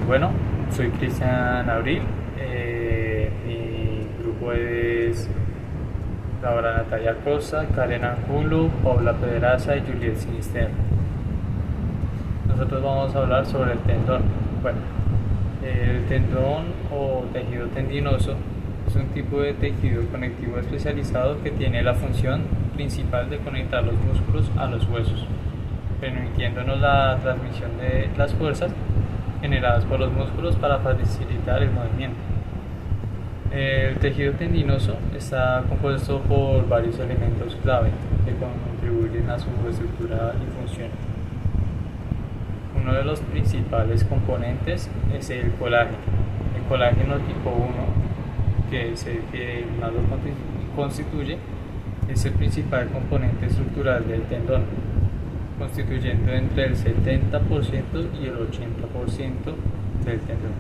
Bueno, soy Cristian Abril. Mi grupo es Laura Natalia Costa, Karen Angulo, Paula Pedraza y Juliet Sinisterra. Nosotros vamos a hablar sobre el tendón. Bueno, el tendón o tejido tendinoso es un tipo de tejido conectivo especializado que tiene la función principal de conectar los músculos a los huesos, permitiéndonos la transmisión de las fuerzas generadas por los músculos para facilitar el movimiento. El tejido tendinoso está compuesto por varios elementos clave que contribuyen a su estructura y función. Uno de los principales componentes es el colágeno. El colágeno tipo 1, que es el que más lo constituye, es el principal componente estructural del tendón, constituyendo entre el 70% y el 80% del tendón.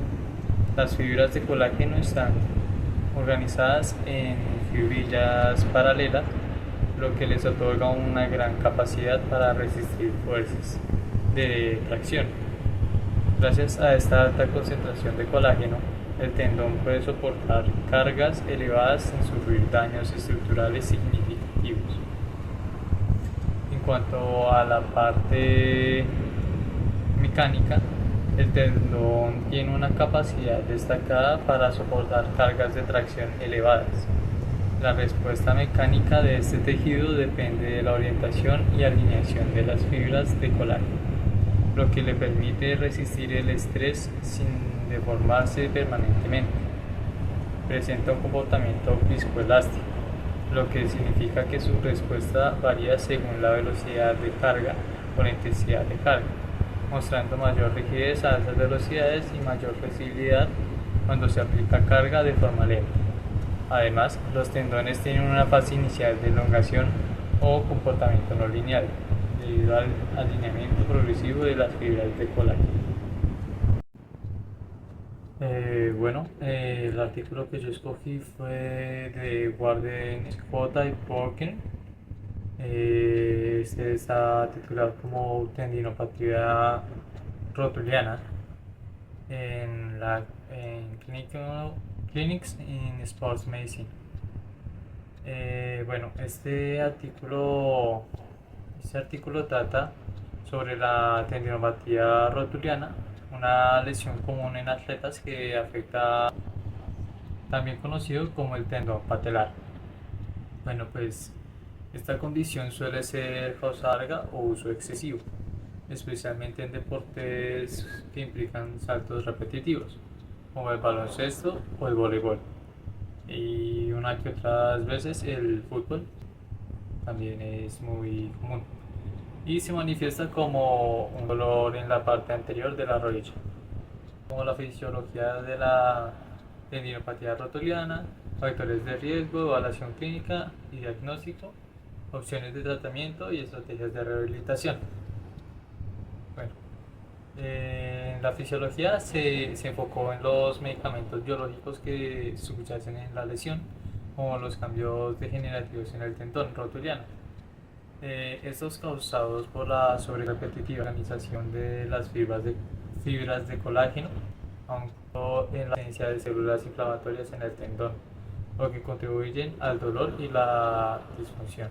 Las fibras de colágeno están organizadas en fibrillas paralelas, lo que les otorga una gran capacidad para resistir fuerzas de tracción. Gracias a esta alta concentración de colágeno, el tendón puede soportar cargas elevadas sin sufrir daños estructurales significativos. En cuanto a la parte mecánica, el tendón tiene una capacidad destacada para soportar cargas de tracción elevadas. La respuesta mecánica de este tejido depende de la orientación y alineación de las fibras de colágeno, lo que le permite resistir el estrés sin deformarse permanentemente. Presenta un comportamiento viscoelástico, lo que significa que su respuesta varía según la velocidad de carga o la intensidad de carga, mostrando mayor rigidez a altas velocidades y mayor flexibilidad cuando se aplica carga de forma lenta. Además, los tendones tienen una fase inicial de elongación o comportamiento no lineal, debido al alineamiento progresivo de las fibras de colágeno. El artículo que yo escogí fue de Warden J. y Porkin. Este está titulado como tendinopatía rotuliana en Clinics in Sports Medicine. Este artículo trata sobre la tendinopatía rotuliana, una lesión común en atletas que afecta, también conocido como el tendón patelar. Esta condición suele ser causa larga o uso excesivo, especialmente en deportes que implican saltos repetitivos, como el baloncesto o el voleibol, y una que otras veces el fútbol también es muy común, y se manifiesta como un dolor en la parte anterior de la rodilla. Como la fisiología de la tendinopatía rotuliana, factores de riesgo, evaluación clínica y diagnóstico, opciones de tratamiento y estrategias de rehabilitación. En la fisiología se enfocó en los medicamentos biológicos que subyacen en la lesión, como los cambios degenerativos en el tendón rotuliano. Estos causados por la sobrerepetitiva organización de las fibras de colágeno, aunque en la presencia de células inflamatorias en el tendón, lo que contribuyen al dolor y la disfunción.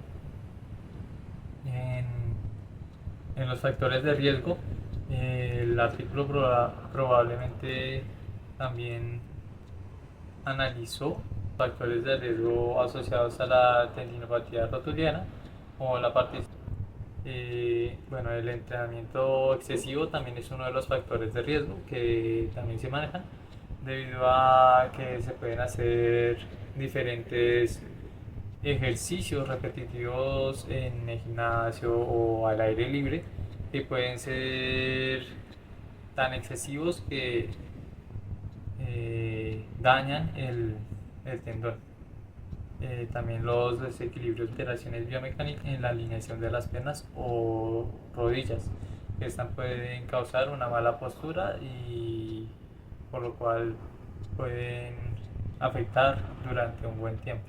En los factores de riesgo, el artículo probablemente también analizó factores de riesgo asociados a la tendinopatía rotuliana, como la participación. El entrenamiento excesivo también es uno de los factores de riesgo que también se manejan, debido a que se pueden hacer diferentes ejercicios repetitivos en el gimnasio o al aire libre, que pueden ser tan excesivos que dañan el tendón. También los desequilibrios, alteraciones biomecánicas en la alineación de las piernas o rodillas, que estas pueden causar una mala postura y por lo cual pueden afectar durante un buen tiempo.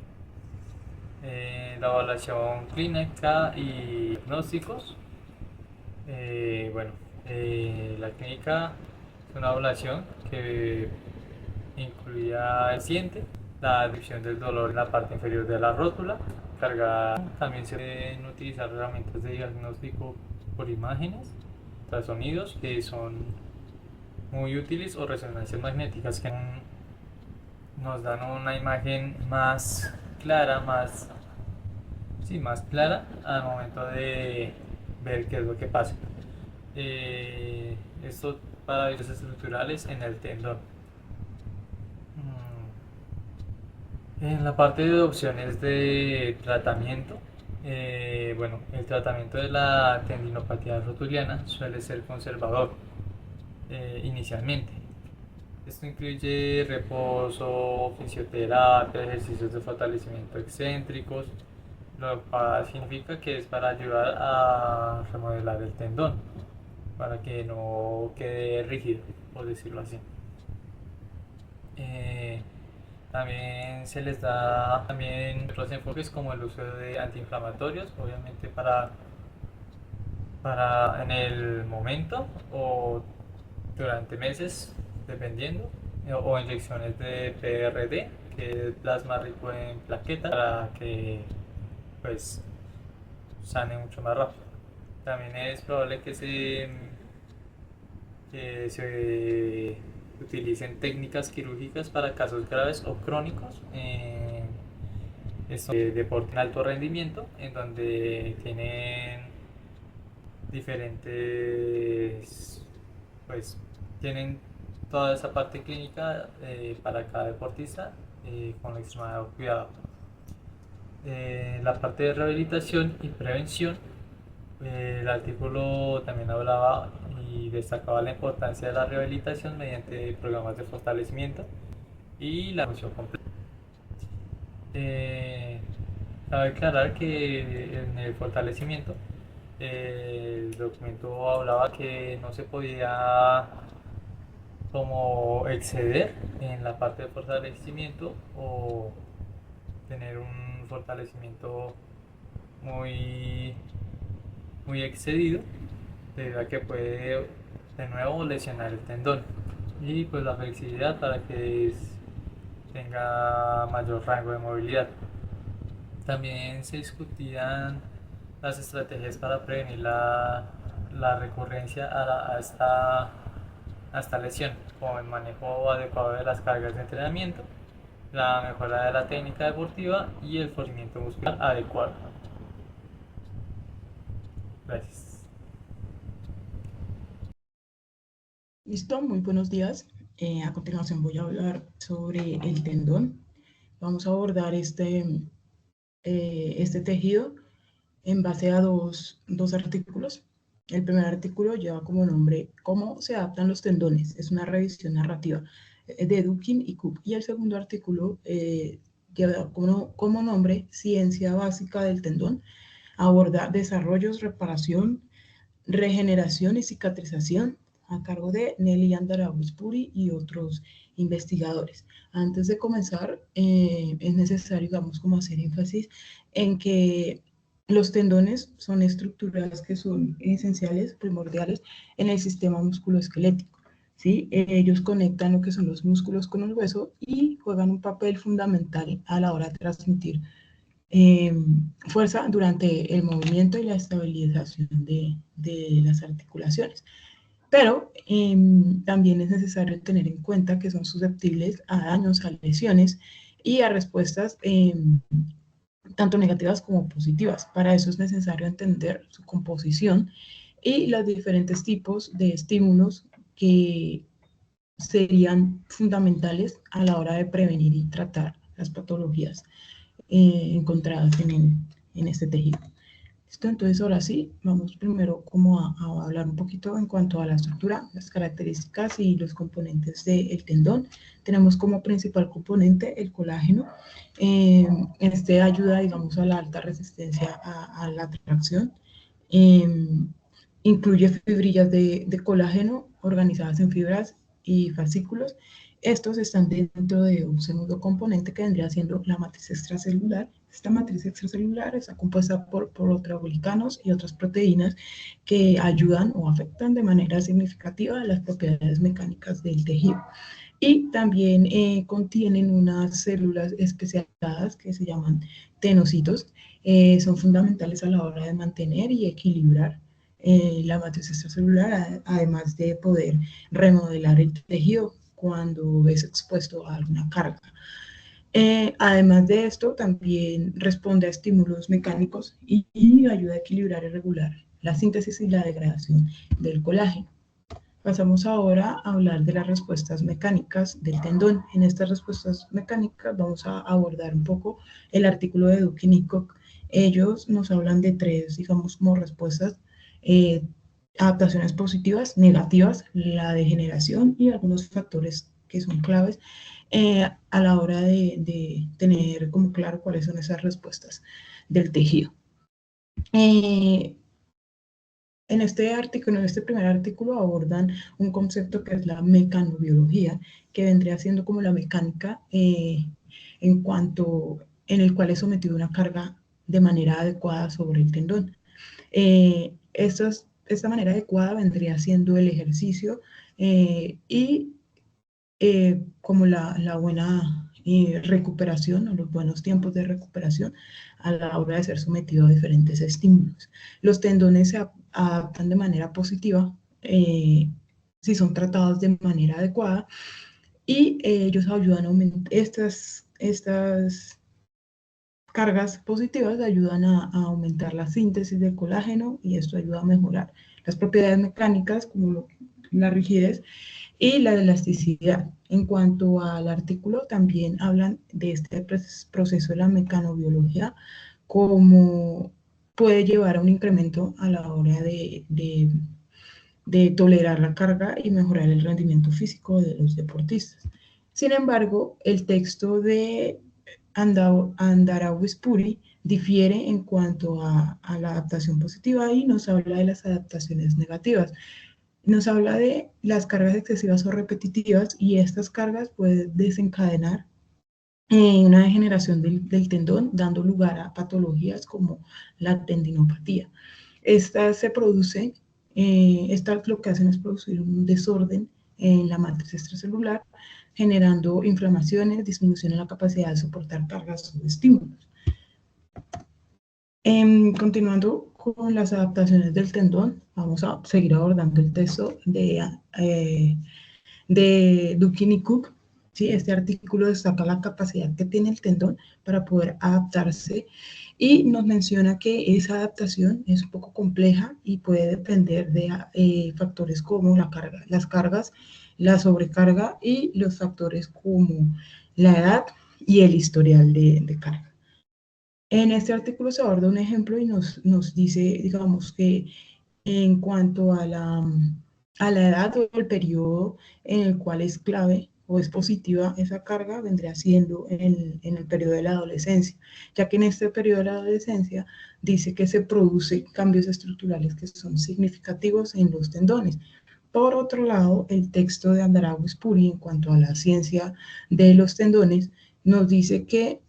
La evaluación clínica y diagnósticos. La clínica Es una ablación que incluía el siguiente, la descripción del dolor en la parte inferior de la rótula. También se pueden utilizar herramientas de diagnóstico por imágenes, sonidos que son muy útiles, o resonancias magnéticas que nos dan una imagen más clara, más clara al momento de ver qué es lo que pasa. Esto para virus estructurales en el tendón. En la parte de opciones de tratamiento, bueno, el tratamiento de la tendinopatía rotuliana suele ser conservador inicialmente. Esto incluye reposo, fisioterapia, ejercicios de fortalecimiento excéntricos, lo cual significa que es para ayudar a remodelar el tendón, para que no quede rígido, por decirlo así. Eh, También se les da también otros enfoques como el uso de antiinflamatorios, obviamente para en el momento o durante meses, dependiendo, o inyecciones de PRD, que es plasma rico en plaquetas, para que pues sane mucho más rápido. También es probable que se utilicen técnicas quirúrgicas para casos graves o crónicos. Deporte en alto rendimiento, en donde tienen diferentes, pues tienen toda esa parte clínica para cada deportista con extremado cuidado. La parte de rehabilitación y prevención, el artículo también hablaba y destacaba la importancia de la rehabilitación mediante programas de fortalecimiento y la función completa. Eh, Cabe aclarar que en el fortalecimiento el documento hablaba que no se podía como exceder en la parte de fortalecimiento o tener un fortalecimiento muy, muy excedido, debido a que puede de nuevo lesionar el tendón, y pues la flexibilidad para que tenga mayor rango de movilidad. También se discutían las estrategias para prevenir la recurrencia a esta lesión, como el manejo adecuado de las cargas de entrenamiento, la mejora de la técnica deportiva y el fortalecimiento muscular adecuado. Gracias. Listo, muy buenos días. A continuación voy a hablar sobre el tendón. Vamos a abordar este tejido en base a dos artículos. El primer artículo lleva como nombre ¿Cómo se adaptan los tendones? Es una revisión narrativa de Dukin y Cook. Y el segundo artículo lleva como nombre Ciencia básica del tendón. Aborda desarrollos, reparación, regeneración y cicatrización a cargo de Nelly Andaraus-Puri y otros investigadores. Antes de comenzar, es necesario, digamos, como hacer énfasis en que los tendones son estructuras que son esenciales, primordiales en el sistema musculoesquelético. ¿Sí? Ellos conectan lo que son los músculos con el hueso y juegan un papel fundamental a la hora de transmitir fuerza durante el movimiento y la estabilización de las articulaciones. Pero también es necesario tener en cuenta que son susceptibles a daños, a lesiones y a respuestas tanto negativas como positivas. Para eso es necesario entender su composición y los diferentes tipos de estímulos que serían fundamentales a la hora de prevenir y tratar las patologías encontradas en este tejido. ¿Listo? Entonces ahora sí, vamos primero como a hablar un poquito en cuanto a la estructura, las características y los componentes del tendón. Tenemos como principal componente el colágeno. Este ayuda, digamos, a la alta resistencia a la tracción. Incluye fibrillas de colágeno organizadas en fibras y fascículos. Estos están dentro de un segundo componente que vendría siendo la matriz extracelular. Esta matriz extracelular está compuesta por proteoglicanos y otras proteínas que ayudan o afectan de manera significativa las propiedades mecánicas del tejido. Y también contienen unas células especializadas que se llaman tenocitos. Son fundamentales a la hora de mantener y equilibrar la matriz extracelular, además de poder remodelar el tejido cuando es expuesto a alguna carga. Además de esto, también responde a estímulos mecánicos y ayuda a equilibrar y regular la síntesis y la degradación del colágeno. Pasamos ahora a hablar de las respuestas mecánicas del tendón. En estas respuestas mecánicas vamos a abordar un poco el artículo de Dugin y Cook. Ellos nos hablan de tres, digamos, como respuestas, adaptaciones positivas, negativas, la degeneración y algunos factores que son claves a la hora de tener como claro cuáles son esas respuestas del tejido. En este artículo, en este primer artículo, abordan un concepto que es la mecanobiología, que vendría siendo como la mecánica en cuanto en el cual es sometido una carga de manera adecuada sobre el tendón. Esta manera adecuada vendría siendo el ejercicio y como la buena recuperación o los buenos tiempos de recuperación a la hora de ser sometido a diferentes estímulos. Los tendones se adaptan de manera positiva si son tratados de manera adecuada y ellos ayudan a aumentar estas cargas positivas ayudan a aumentar la síntesis de colágeno y esto ayuda a mejorar las propiedades mecánicas como la rigidez y la elasticidad. En cuanto al artículo, también hablan de este proceso de la mecanobiología, como puede llevar a un incremento a la hora de tolerar la carga y mejorar el rendimiento físico de los deportistas. Sin embargo, el texto de Andaraus Puri difiere en cuanto a la adaptación positiva y nos habla de las adaptaciones negativas. Nos habla de las cargas excesivas o repetitivas y estas cargas pueden desencadenar una degeneración del tendón, dando lugar a patologías como la tendinopatía. Estas se producen, estas lo que hacen es producir un desorden en la matriz extracelular, generando inflamaciones, disminución en la capacidad de soportar cargas o estímulos. Continuando con las adaptaciones del tendón, vamos a seguir abordando el texto de Dugin y Cook. ¿Sí? Este artículo destaca la capacidad que tiene el tendón para poder adaptarse y nos menciona que esa adaptación es un poco compleja y puede depender de factores como las cargas, la sobrecarga y los factores como la edad y el historial de carga. En este artículo se aborda un ejemplo y nos dice, digamos, que en cuanto a la edad o el periodo en el cual es clave o es positiva esa carga, vendría siendo en el periodo de la adolescencia, ya que en este periodo de la adolescencia dice que se producen cambios estructurales que son significativos en los tendones. Por otro lado, el texto de Andaraus Puri en cuanto a la ciencia de los tendones nos dice que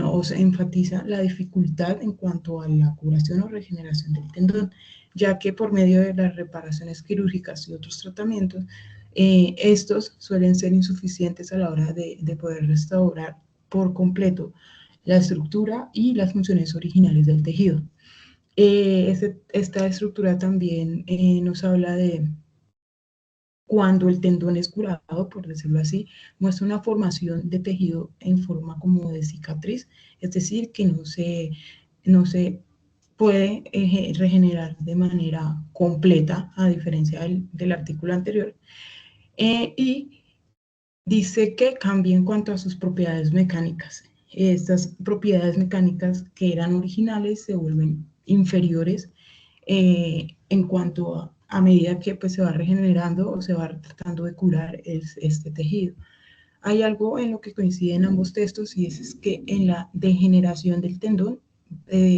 o se enfatiza la dificultad en cuanto a la curación o regeneración del tendón, ya que por medio de las reparaciones quirúrgicas y otros tratamientos, estos suelen ser insuficientes a la hora de poder restaurar por completo la estructura y las funciones originales del tejido. Esta estructura también nos habla de cuando el tendón es curado, por decirlo así, muestra una formación de tejido en forma como de cicatriz, es decir, que no se puede regenerar de manera completa, a diferencia del artículo anterior, y dice que cambia en cuanto a sus propiedades mecánicas. Estas propiedades mecánicas que eran originales se vuelven inferiores en cuanto a medida que pues, se va regenerando o se va tratando de curar este tejido. Hay algo en lo que coinciden ambos textos y es que en la degeneración del tendón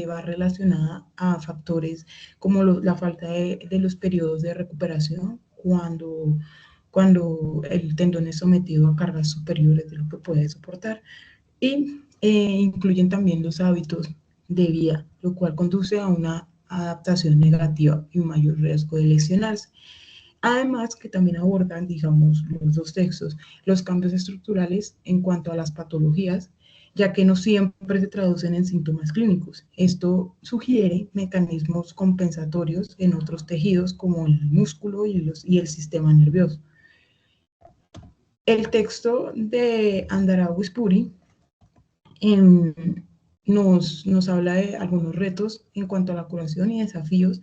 va relacionada a factores como la falta de los periodos de recuperación cuando el tendón es sometido a cargas superiores de lo que puede soportar. Y incluyen también los hábitos de vida, lo cual conduce a una adaptación negativa y un mayor riesgo de lesionarse. Además, que también abordan, digamos, los dos textos, los cambios estructurales en cuanto a las patologías, ya que no siempre se traducen en síntomas clínicos. Esto sugiere mecanismos compensatorios en otros tejidos como el músculo y el sistema nervioso. El texto de Andarau Spuri nos habla de algunos retos en cuanto a la curación y desafíos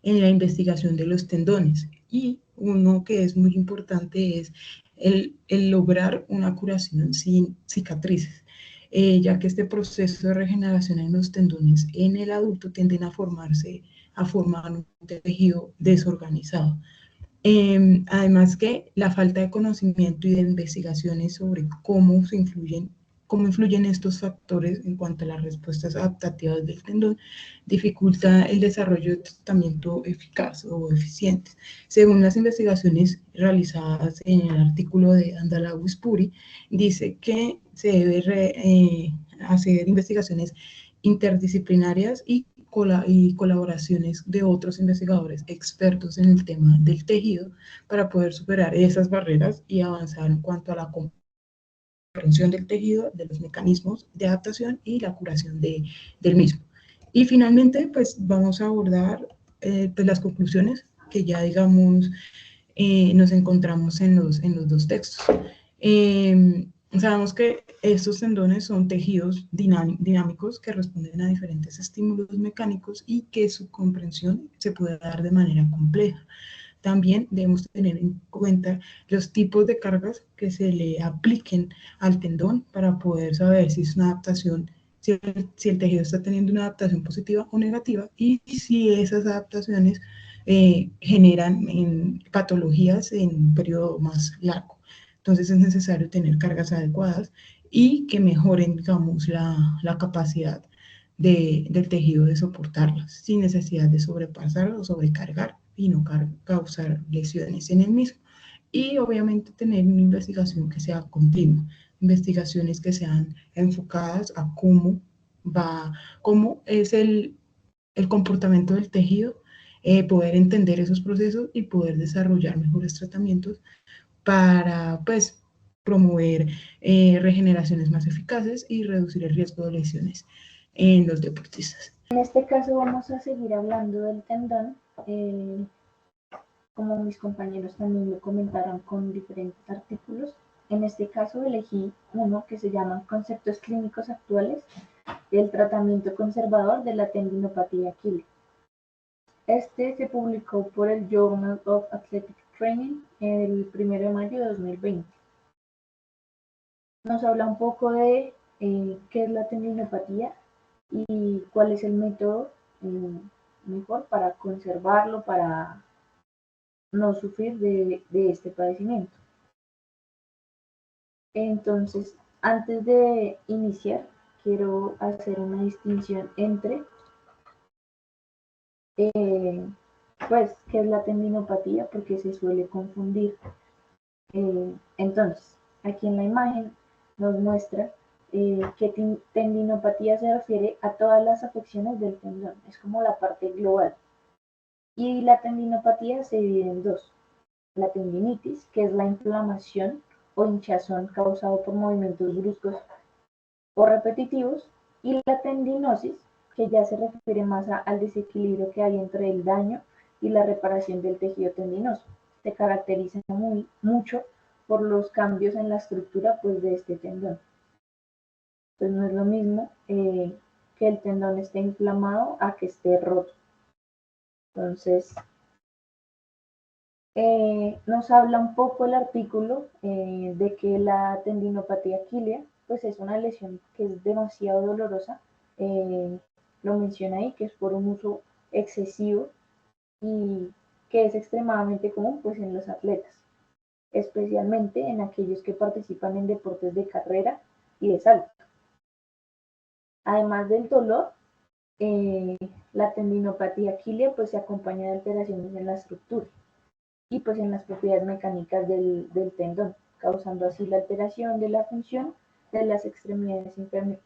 en la investigación de los tendones. Y uno que es muy importante es el lograr una curación sin cicatrices, ya que este proceso de regeneración en los tendones en el adulto tienden a formar un tejido desorganizado. Además que la falta de conocimiento y de investigaciones sobre cómo influyen estos factores en cuanto a las respuestas adaptativas del tendón, dificulta el desarrollo de tratamiento eficaz o eficiente. Según las investigaciones realizadas en el artículo de Andalagu Spuri, dice que se debe hacer investigaciones interdisciplinarias y colaboraciones de otros investigadores expertos en el tema del tejido para poder superar esas barreras y avanzar en cuanto a la comprensión del tejido, de los mecanismos de adaptación y la curación del mismo. Y finalmente, pues vamos a abordar pues, las conclusiones que ya, digamos, nos encontramos en los dos textos. Sabemos que estos tendones son tejidos dinámicos que responden a diferentes estímulos mecánicos y que su comprensión se puede dar de manera compleja. También debemos tener en cuenta los tipos de cargas que se le apliquen al tendón para poder saber si es una adaptación, si el tejido está teniendo una adaptación positiva o negativa y si esas adaptaciones generan patologías en un periodo más largo. Entonces es necesario tener cargas adecuadas y que mejoren, digamos, la capacidad del tejido de soportarlas sin necesidad de sobrepasar o sobrecargar y no causar lesiones en el mismo. Y obviamente tener una investigación que sea continua, investigaciones que sean enfocadas a cómo es el comportamiento del tejido, poder entender esos procesos y poder desarrollar mejores tratamientos para pues promover regeneraciones más eficaces y reducir el riesgo de lesiones en los deportistas. En este caso vamos a seguir hablando del tendón, como mis compañeros también lo comentaron con diferentes artículos. En este caso elegí uno que se llama Conceptos clínicos actuales del tratamiento conservador de la tendinopatía Achilles. Este se publicó por el Journal of Athletic Training el 1 de mayo de 2020. Nos habla un poco de qué es la tendinopatía y cuál es el método mejor para conservarlo, para no sufrir de este padecimiento. Entonces, antes de iniciar, quiero hacer una distinción entre pues, qué es la tendinopatía, porque se suele confundir. Entonces, aquí en la imagen nos muestra que tendinopatía se refiere a todas las afecciones del tendón, es como la parte global. Y la tendinopatía se divide en dos: la tendinitis, que es la inflamación o hinchazón causado por movimientos bruscos o repetitivos, y la tendinosis, que ya se refiere más al desequilibrio que hay entre el daño y la reparación del tejido tendinoso. Se caracteriza mucho por los cambios en la estructura pues, de este tendón. Entonces no es lo mismo que el tendón esté inflamado a que esté roto. Entonces, nos habla un poco el artículo de que la tendinopatía aquilea pues es una lesión que es demasiado dolorosa. Lo menciona ahí, que es por un uso excesivo y que es extremadamente común pues en los atletas, especialmente en aquellos que participan en deportes de carrera y de salto. Además del dolor, la tendinopatía aquilea pues se acompaña de alteraciones en la estructura. y pues en las propiedades mecánicas del tendón, causando así la alteración de la función de las extremidades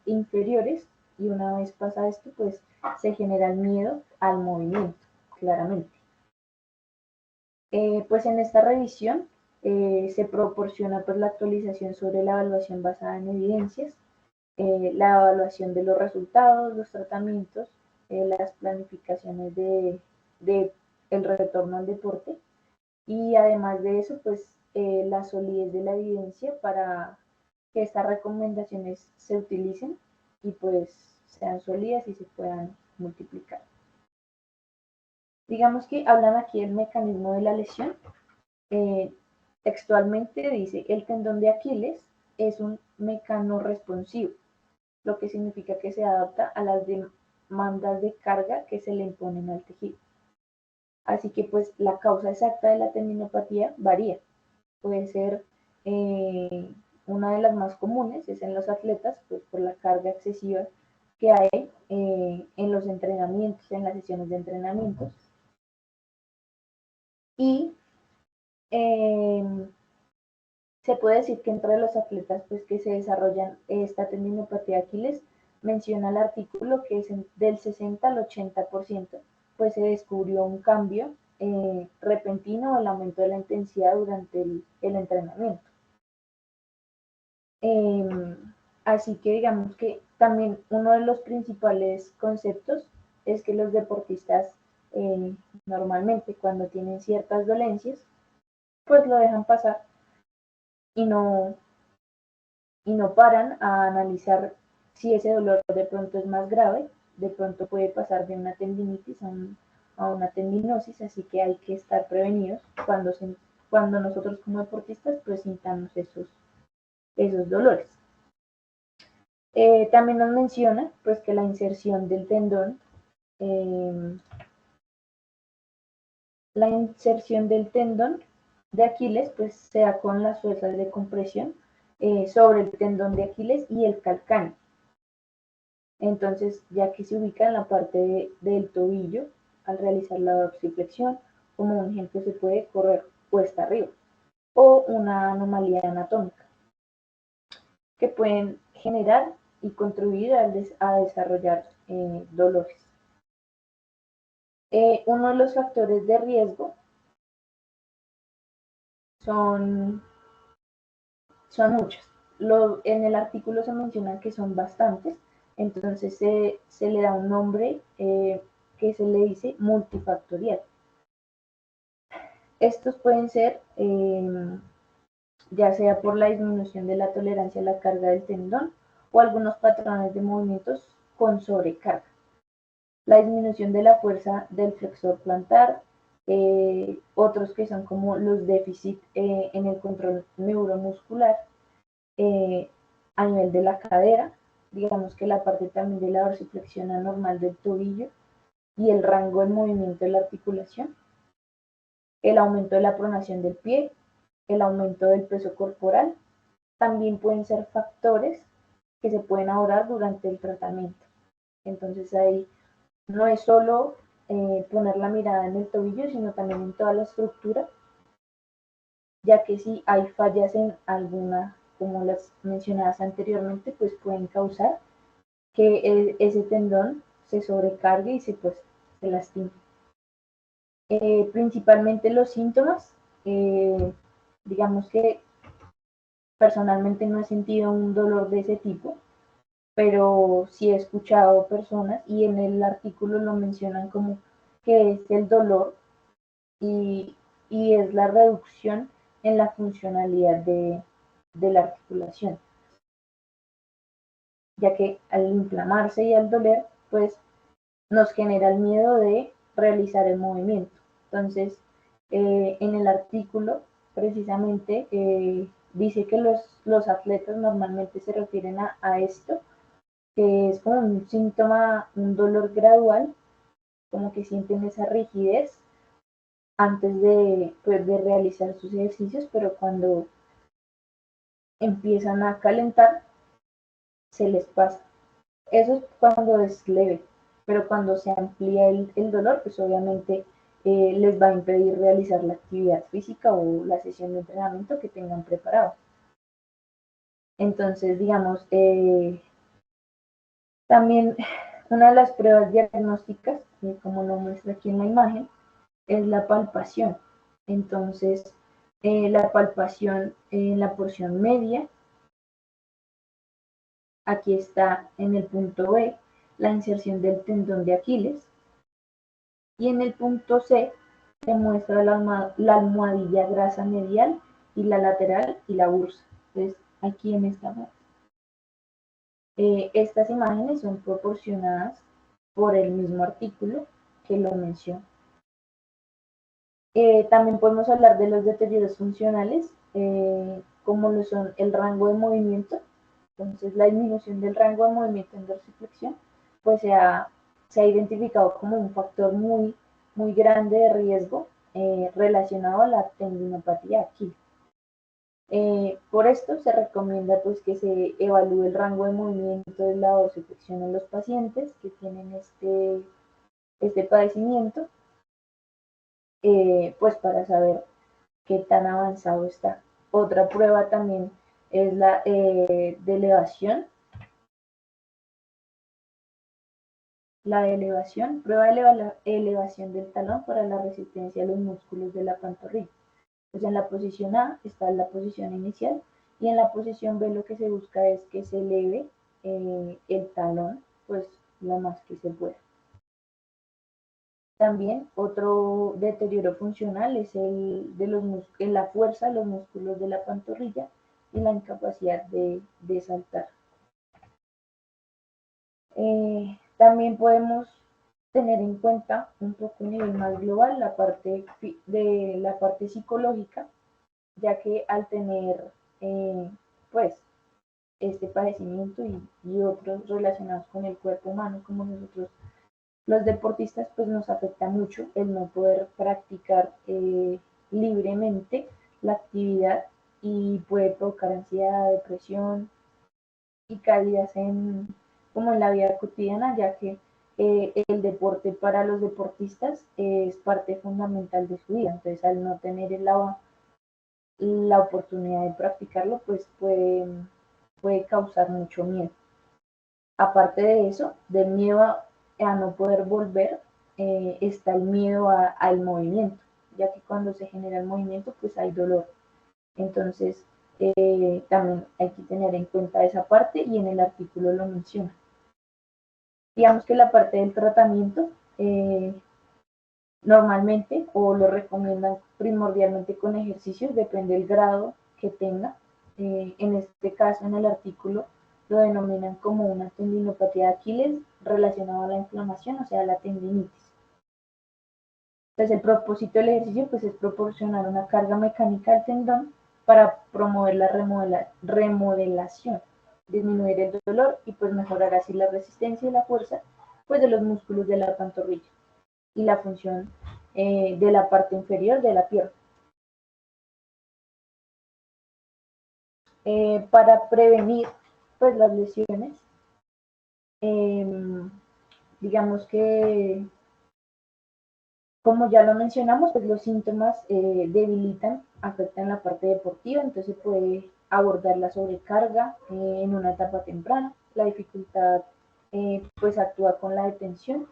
inferiores, y una vez pasa esto, pues se genera el miedo al movimiento, claramente. Pues en esta revisión se proporciona pues la actualización sobre la evaluación basada en evidencias, la evaluación de los resultados, los tratamientos, las planificaciones de el retorno al deporte, y además de eso, pues la solidez de la evidencia para que estas recomendaciones se utilicen y pues sean sólidas y se puedan multiplicar. Digamos que hablan aquí del mecanismo de la lesión. Textualmente dice, el tendón de Aquiles es un mecano responsivo, lo que significa que se adapta a las demandas de carga que se le imponen al tejido. Así que pues la causa exacta de la tendinopatía varía. Puede ser una de las más comunes, es en los atletas, pues por la carga excesiva que hay en los entrenamientos, en las sesiones de entrenamientos. Y se puede decir que entre los atletas pues, que se desarrollan esta tendinopatía de Aquiles, menciona el artículo que es del 60 al 80%, pues se descubrió un cambio repentino o el aumento de la intensidad durante el entrenamiento. Así que digamos que también uno de los principales conceptos es que los deportistas normalmente cuando tienen ciertas dolencias, pues lo dejan pasar y no paran a analizar si ese dolor de pronto es más grave, de pronto puede pasar de una tendinitis a una tendinosis, así que hay que estar prevenidos cuando nosotros como deportistas pues sintamos esos dolores. También nos menciona pues que la inserción del tendón de Aquiles pues se da con las fuerzas de compresión sobre el tendón de Aquiles y el calcáneo. Entonces, ya que se ubica en la parte del tobillo, al realizar la dorsiflexión, como un ejemplo se puede correr cuesta arriba, o una anomalía anatómica, que pueden generar y contribuir a desarrollar dolores. Uno de los factores de riesgo son muchos. En el artículo se menciona que son bastantes, entonces se le da un nombre que se le dice multifactorial. Estos pueden ser ya sea por la disminución de la tolerancia a la carga del tendón o algunos patrones de movimientos con sobrecarga. La disminución de la fuerza del flexor plantar, otros que son como los déficits en el control neuromuscular a nivel de la cadera, digamos que la parte también de la dorsiflexión anormal del tobillo y el rango de movimiento de la articulación, el aumento de la pronación del pie, el aumento del peso corporal, también pueden ser factores que se pueden abordar durante el tratamiento. Entonces ahí no es solo poner la mirada en el tobillo, sino también en toda la estructura, ya que si hay fallas en alguna, como las mencionadas anteriormente, pues pueden causar que ese tendón se sobrecargue y se lastime. Principalmente los síntomas, digamos que personalmente no he sentido un dolor de ese tipo, pero sí he escuchado personas y en el artículo lo mencionan como que es el dolor y es la reducción en la funcionalidad de la articulación, ya que al inflamarse y al doler, pues nos genera el miedo de realizar el movimiento. Entonces, en el artículo precisamente dice que los atletas normalmente se refieren a esto, que es como un síntoma, un dolor gradual, como que sienten esa rigidez antes de realizar sus ejercicios, pero cuando empiezan a calentar, se les pasa. Eso es cuando es leve, pero cuando se amplía el dolor, pues obviamente les va a impedir realizar la actividad física o la sesión de entrenamiento que tengan preparado. Entonces, digamos, también una de las pruebas diagnósticas, como lo muestra aquí en la imagen, es la palpación. Entonces, la palpación en la porción media, aquí está en el punto B, la inserción del tendón de Aquiles, y en el punto C se muestra la almohadilla grasa medial y la lateral y la bursa. Entonces, aquí en esta parte. Estas imágenes son proporcionadas por el mismo artículo que lo menciona. También podemos hablar de los deterioros funcionales, como lo son el rango de movimiento. Entonces, la disminución del rango de movimiento en dorsiflexión, pues se ha identificado como un factor muy grande de riesgo relacionado a la tendinopatía aquí. Por esto se recomienda pues que se evalúe el rango de movimiento de la dorsiflexión en los pacientes que tienen este padecimiento, pues para saber qué tan avanzado está. Otra prueba también es la de elevación. Prueba de elevación del talón para la resistencia a los músculos de la pantorrilla. Pues en la posición A está la posición inicial y en la posición B lo que se busca es que se eleve el talón pues lo más que se pueda. También otro deterioro funcional es el de la fuerza de los músculos de la pantorrilla y la incapacidad de saltar. También podemos tener en cuenta un poco a nivel más global la parte psicológica, ya que al tener pues este padecimiento y otros relacionados con el cuerpo humano, como nosotros los deportistas, pues nos afecta mucho el no poder practicar libremente la actividad y puede provocar ansiedad, depresión y caídas como en la vida cotidiana, ya que el deporte para los deportistas es parte fundamental de su vida. Entonces, al no tener la oportunidad de practicarlo, pues puede causar mucho miedo. Aparte de eso, del miedo a no poder volver, está el miedo al movimiento, ya que cuando se genera el movimiento, pues hay dolor. Entonces, también hay que tener en cuenta esa parte y en el artículo lo menciona. Digamos que la parte del tratamiento, normalmente o lo recomiendan primordialmente con ejercicios, depende del grado que tenga. En este caso, en el artículo, lo denominan como una tendinopatía de Aquiles relacionada a la inflamación, o sea, la tendinitis. Entonces, el propósito del ejercicio pues, es proporcionar una carga mecánica al tendón para promover la remodelación, disminuir el dolor y pues mejorar así la resistencia y la fuerza pues, de los músculos de la pantorrilla y la función de la parte inferior de la pierna. Para prevenir pues, las lesiones, digamos que, como ya lo mencionamos, pues los síntomas debilitan, afectan la parte deportiva, entonces puede abordar la sobrecarga en una etapa temprana, la dificultad pues actúa con la detención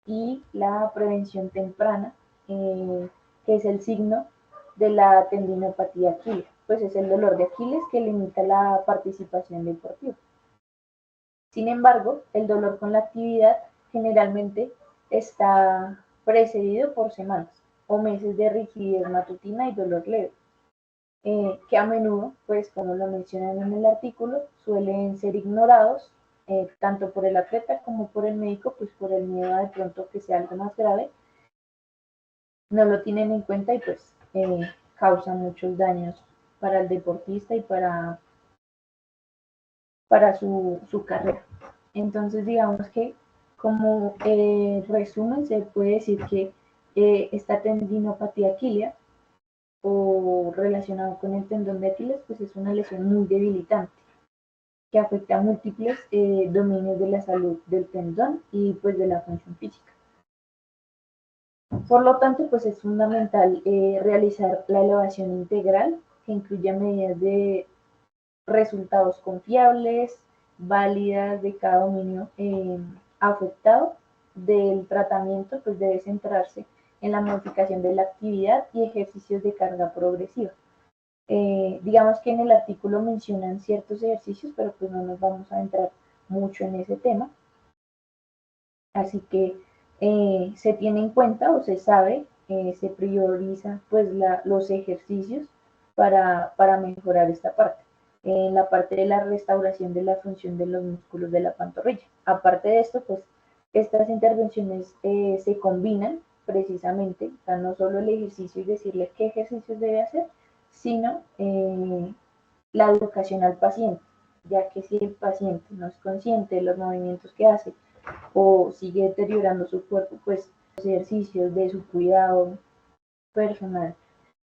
y la prevención temprana, que es el signo de la tendinopatía Aquiles, pues es el dolor de Aquiles que limita la participación deportiva. Sin embargo, el dolor con la actividad generalmente está precedido por semanas o meses de rigidez matutina y dolor leve, que a menudo, pues como lo mencionan en el artículo, suelen ser ignorados tanto por el atleta como por el médico, pues por el miedo a de pronto que sea algo más grave, no lo tienen en cuenta y pues causan muchos daños para el deportista y para su carrera. Entonces, digamos que como resumen, se puede decir que esta tendinopatía aquilea o relacionado con el tendón de Aquiles, pues es una lesión muy debilitante que afecta a múltiples dominios de la salud del tendón y pues de la función física. Por lo tanto, pues es fundamental realizar la elevación integral, que incluye medidas de resultados confiables, válidas de cada dominio afectado del tratamiento, pues debe centrarse en la modificación de la actividad y ejercicios de carga progresiva. Digamos que en el artículo mencionan ciertos ejercicios, pero pues no nos vamos a entrar mucho en ese tema. Así que se tiene en cuenta o se sabe, se prioriza pues los ejercicios para mejorar esta parte. En la parte de la restauración de la función de los músculos de la pantorrilla. Aparte de esto, pues estas intervenciones se combinan precisamente, o sea, no solo el ejercicio y decirle qué ejercicios debe hacer, sino la educación al paciente, ya que si el paciente no es consciente de los movimientos que hace o sigue deteriorando su cuerpo, pues los ejercicios de su cuidado personal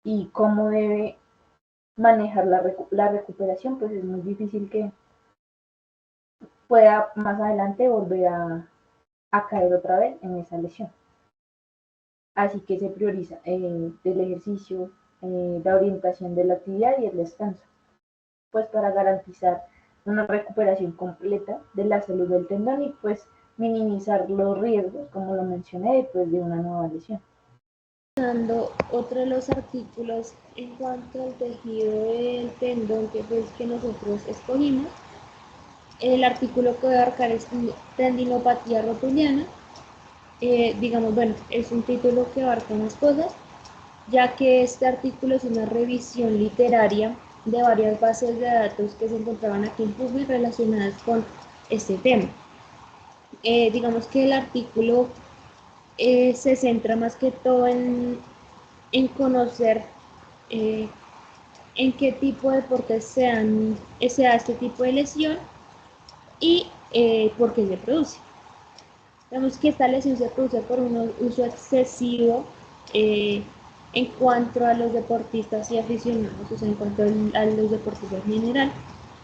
y cómo debe manejar la recuperación, pues es muy difícil que pueda más adelante volver a caer otra vez en esa lesión. Así que se prioriza el ejercicio, la orientación de la actividad y el descanso, pues para garantizar una recuperación completa de la salud del tendón y pues minimizar los riesgos, como lo mencioné, después de una nueva lesión. Otro de los artículos en cuanto al tejido del tendón que nosotros escogimos, el artículo que voy a abarcar es tendinopatía rotuliana. Digamos, bueno, es un título que abarca unas cosas, ya que este artículo es una revisión literaria de varias bases de datos que se encontraban aquí en PubMed relacionadas con este tema. Digamos que el artículo se centra más que todo en conocer en qué tipo de deportes se da este tipo de lesión y por qué se produce. Vemos que esta lesión se produce por un uso excesivo en cuanto a los deportistas y aficionados, o sea, en cuanto a los deportistas en general.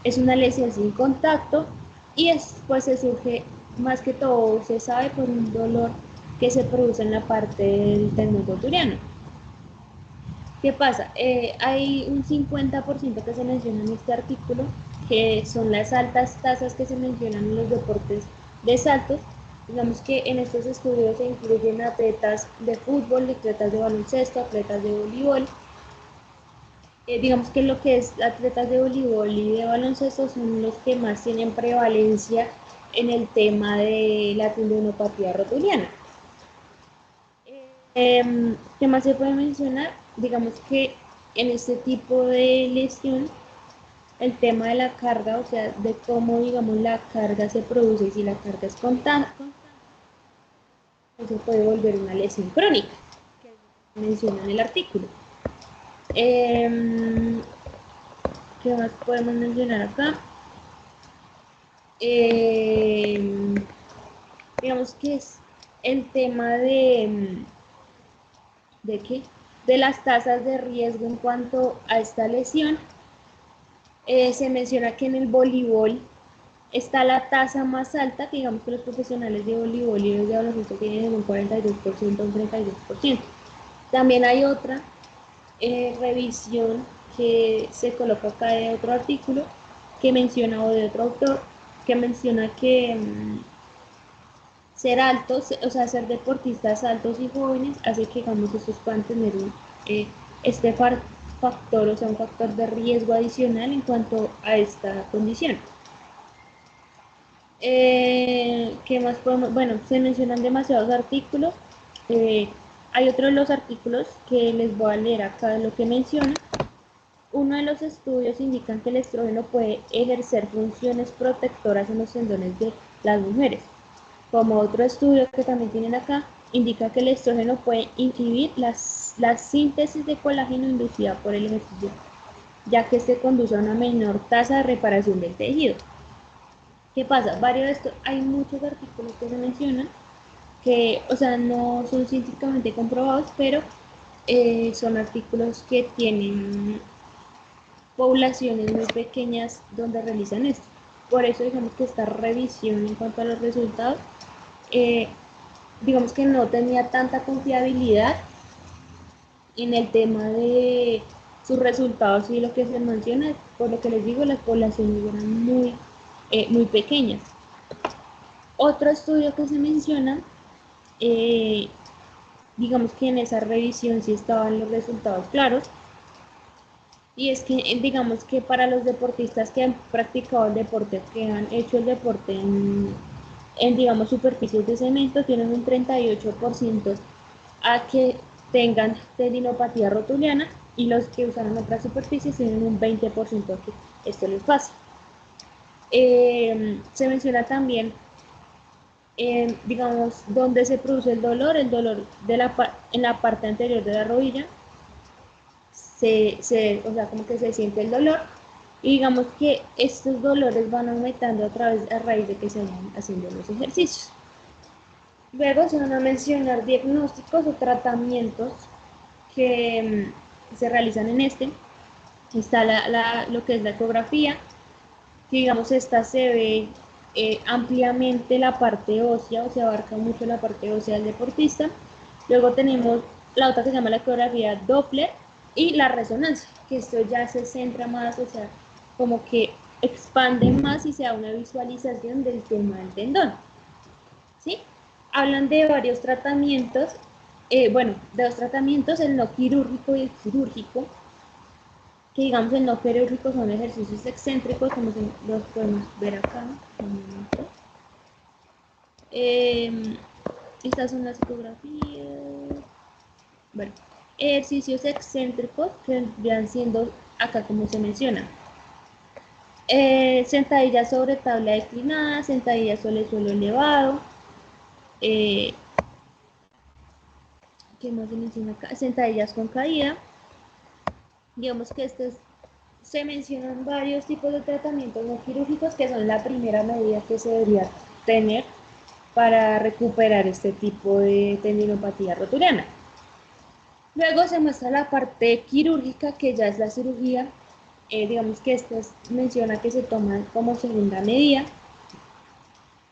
Es una lesión sin contacto y pues se surge, más que todo, se sabe por un dolor que se produce en la parte del tendón roturiano. ¿Qué pasa? Hay un 50% que se menciona en este artículo, que son las altas tasas que se mencionan en los deportes de saltos. Digamos que en estos estudios se incluyen atletas de fútbol, atletas de baloncesto, atletas de voleibol. Digamos que lo que es atletas de voleibol y de baloncesto son los que más tienen prevalencia en el tema de la tendinopatía rotuliana. ¿Qué más se puede mencionar? Digamos que en este tipo de lesión, el tema de la carga, o sea, de cómo, digamos, la carga se produce, si la carga es constante, se puede volver una lesión crónica, que menciona en el artículo. ¿Qué más podemos mencionar acá? Digamos que es el tema ¿de qué? De las tasas de riesgo en cuanto a esta lesión. Se menciona que en el voleibol está la tasa más alta, que digamos que los profesionales de voleibol y los de baloncesto tienen un 42%, un 32%. También hay otra revisión que se coloca acá de otro artículo que menciona, o de otro autor, que menciona que ser altos, o sea, ser deportistas altos y jóvenes hace que, digamos, estos puedan tener este factor, o sea, un factor de riesgo adicional en cuanto a esta condición. ¿Qué más podemos? Bueno, se mencionan demasiados artículos. Hay otro de los artículos que les voy a leer acá lo que menciona. Uno de los estudios indican que el estrógeno puede ejercer funciones protectoras en los tendones de las mujeres. Como otro estudio que también tienen acá, indica que el estrógeno puede inhibir la síntesis de colágeno inducida por el ejercicio, ya que este conduce a una menor tasa de reparación del tejido. ¿Qué pasa? Varios de estos, hay muchos artículos que se mencionan que, o sea, no son científicamente comprobados, pero son artículos que tienen poblaciones muy pequeñas donde realizan esto. Por eso digamos que esta revisión en cuanto a los resultados digamos que no tenía tanta confiabilidad en el tema de sus resultados y lo que se menciona, por lo que les digo, las poblaciones eran muy pequeñas. Otro estudio que se menciona, digamos que en esa revisión sí estaban los resultados claros, y es que digamos que para los deportistas que han practicado el deporte, que han hecho el deporte digamos, superficies de cemento, tienen un 38% a que tengan tendinopatía rotuliana, y los que usaron otras superficies tienen un 20% a que esto les pase. Se menciona también, digamos, dónde se produce el dolor en la parte anterior de la rodilla, o sea, como que se siente el dolor, y digamos que estos dolores van aumentando a raíz de que se van haciendo los ejercicios. Luego se van a mencionar diagnósticos o tratamientos que se realizan en este. Está lo que es la ecografía, que digamos esta se ve ampliamente la parte ósea, o se abarca mucho la parte ósea del deportista. Luego tenemos la otra que se llama la ecografía Doppler y la resonancia, que esto ya se centra más, o sea, como que expande más y se da una visualización del tema del tendón, ¿sí? Hablan de varios tratamientos, bueno, de dos tratamientos, el no quirúrgico y el quirúrgico, que digamos el no quirúrgico son ejercicios excéntricos, como los podemos ver acá. Estas son las ecografías. Bueno, ejercicios excéntricos que vendrían siendo acá como se menciona. Sentadillas sobre tabla declinada, sentadillas sobre suelo elevado. ¿Qué más se menciona acá? Sentadillas con caída. Digamos que se mencionan varios tipos de tratamientos no quirúrgicos, que son la primera medida que se debería tener para recuperar este tipo de tendinopatía rotuliana. Luego se muestra la parte quirúrgica, que ya es la cirugía. Digamos que esto menciona que se toma como segunda medida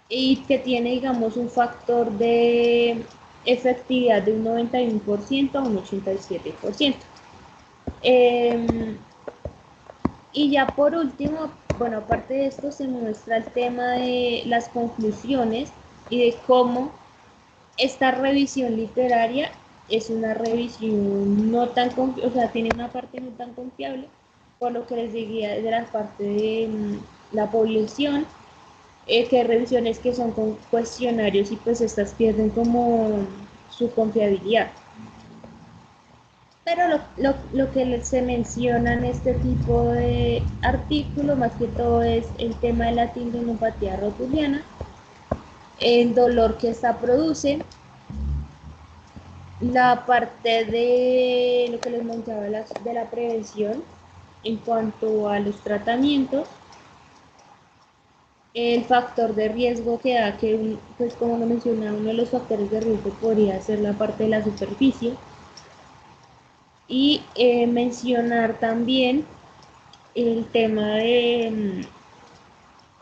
y que tiene, digamos, un factor de efectividad de un 91% a un 87%. Y ya por último, bueno, aparte de esto se muestra el tema de las conclusiones y de cómo esta revisión literaria es una revisión no tan confiable, o sea, tiene una parte no tan confiable, por lo que les diría de la parte de la población, que hay revisiones que son con cuestionarios y pues estas pierden como su confiabilidad. Pero lo que se menciona en este tipo de artículo, más que todo, es el tema de la tendinopatía rotuliana, el dolor que esta produce, la parte de lo que les mencionaba de la prevención en cuanto a los tratamientos, el factor de riesgo que da, que pues como lo mencionaba, uno de los factores de riesgo podría ser la parte de la superficie, y mencionar también el tema de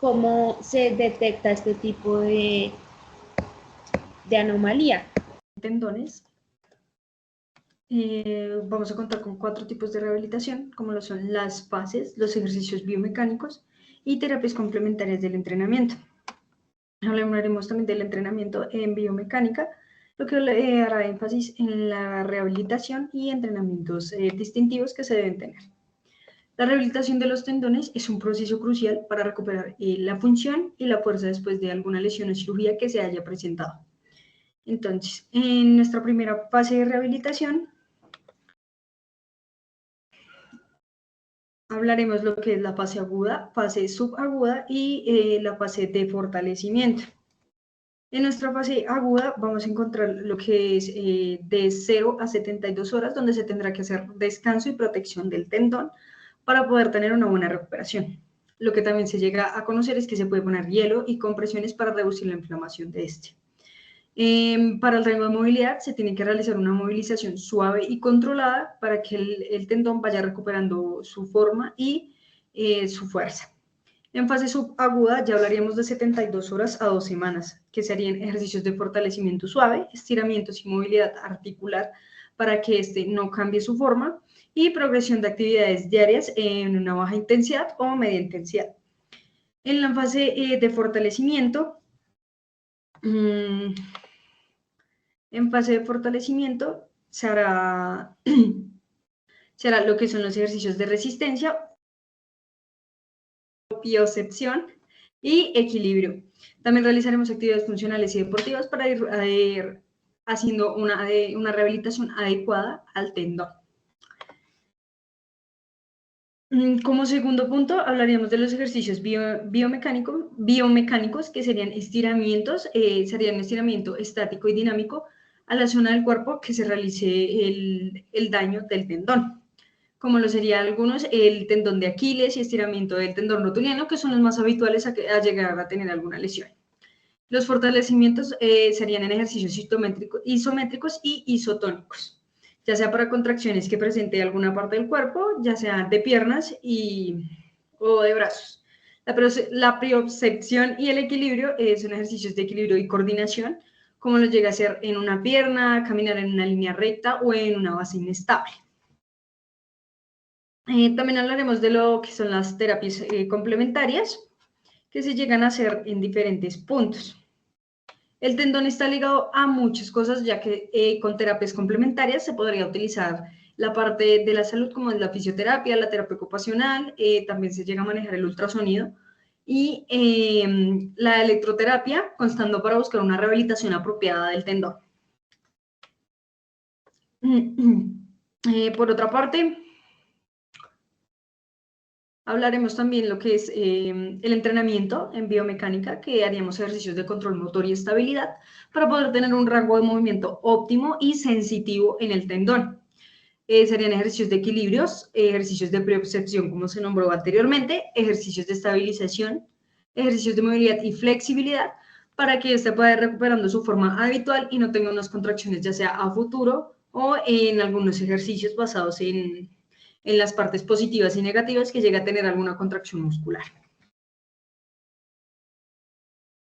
cómo se detecta este tipo de anomalía. Tendones. Vamos a contar con 4 tipos de rehabilitación, como lo son las fases, los ejercicios biomecánicos y terapias complementarias del entrenamiento. Hablaremos también del entrenamiento en biomecánica, lo que hará énfasis en la rehabilitación y entrenamientos distintivos que se deben tener. La rehabilitación de los tendones es un proceso crucial para recuperar la función y la fuerza después de alguna lesión o cirugía que se haya presentado. Entonces, en nuestra primera fase de rehabilitación, hablaremos lo que es la fase aguda, fase subaguda y la fase de fortalecimiento. En nuestra fase aguda vamos a encontrar lo que es de 0 a 72 horas, donde se tendrá que hacer descanso y protección del tendón para poder tener una buena recuperación. Lo que también se llega a conocer es que se puede poner hielo y compresiones para reducir la inflamación de este. Para el rango de movilidad se tiene que realizar una movilización suave y controlada para que el tendón vaya recuperando su forma y su fuerza. En fase subaguda ya hablaríamos de 72 horas a 2 semanas, que serían ejercicios de fortalecimiento suave, estiramientos y movilidad articular para que éste no cambie su forma, y progresión de actividades diarias en una baja intensidad o media intensidad. En la fase de fortalecimiento, se hará lo que son los ejercicios de resistencia, propiocepción y equilibrio. También realizaremos actividades funcionales y deportivas para ir haciendo una rehabilitación adecuada al tendón. Como segundo punto, hablaríamos de los ejercicios biomecánicos, que serían estiramientos, serían estiramiento estático y dinámico a la zona del cuerpo que se realice el daño del tendón, como lo serían algunos, el tendón de Aquiles y estiramiento del tendón rotuliano, que son los más habituales a llegar a tener alguna lesión. Los fortalecimientos serían en ejercicios isométricos y isotónicos, ya sea para contracciones que presente alguna parte del cuerpo, ya sea de piernas o de brazos. La propiocepción y el equilibrio son ejercicios de equilibrio y coordinación, como lo llega a ser en una pierna, caminar en una línea recta o en una base inestable. También hablaremos de lo que son las terapias complementarias, que se llegan a hacer en diferentes puntos. El tendón está ligado a muchas cosas, ya que con terapias complementarias se podría utilizar la parte de la salud, como es la fisioterapia, la terapia ocupacional, también se llega a manejar el ultrasonido y la electroterapia, constando para buscar una rehabilitación apropiada del tendón. Por otra parte, hablaremos también lo que es el entrenamiento en biomecánica, que haríamos ejercicios de control motor y estabilidad para poder tener un rango de movimiento óptimo y sensitivo en el tendón. Serían ejercicios de equilibrios, ejercicios de propiocepción, como se nombró anteriormente, ejercicios de estabilización, ejercicios de movilidad y flexibilidad, para que éste pueda ir recuperando su forma habitual y no tenga unas contracciones, ya sea a futuro o en algunos ejercicios basados en las partes positivas y negativas que llega a tener alguna contracción muscular.